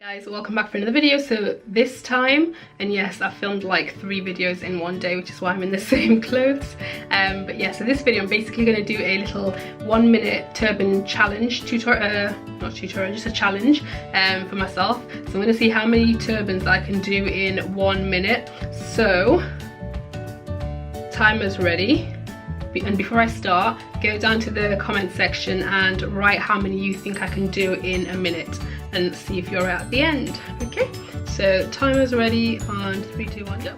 Guys, welcome back for another video. So this time, and yes, I filmed like 3 videos in one day, which is why I'm in the same clothes. But yeah, so this video I'm basically going to do a little 1-minute turban challenge not tutorial, just a challenge for myself. So I'm going to see how many turbans I can do in 1 minute. So timer's ready. And before I start, go down to the comment section and write how many you think I can do in a minute and see if you're at the end. Okay, so timer's ready on 3, 2, 1, go.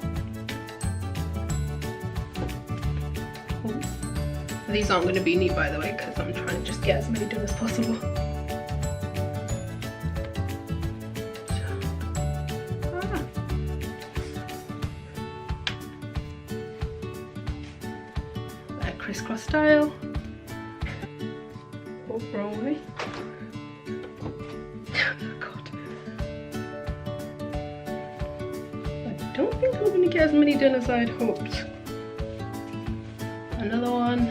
These aren't going to be neat, by the way, because I'm trying to just get as many done as possible. Crisscross style. Oh, wrong way. God. I don't think I'm going to get as many done as I'd hoped. Another one.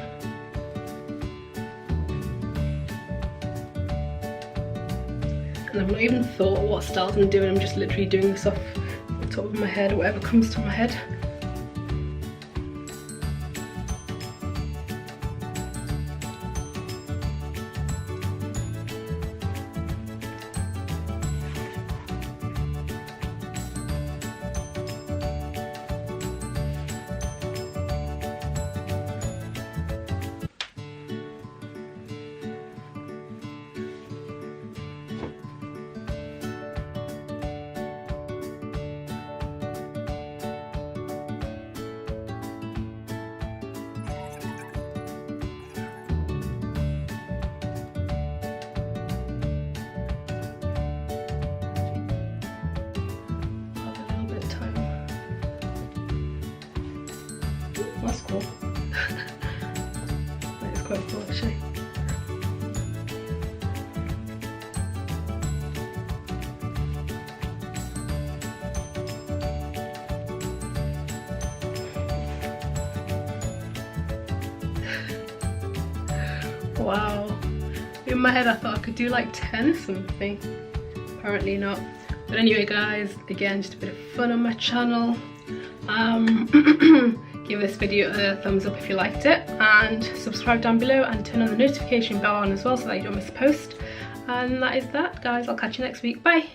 And I've not even thought what styles I'm doing. I'm just literally doing this off the top of my head or whatever comes to my head. That's cool. That is quite cool actually. Wow. In my head I thought I could do like 10 or something. Apparently not. But anyway guys, again just a bit of fun on my channel. Give this video a thumbs up if you liked it, and subscribe down below and turn on the notification bell on as well so that you don't miss a post. And that is that, guys. I'll catch you next week. Bye.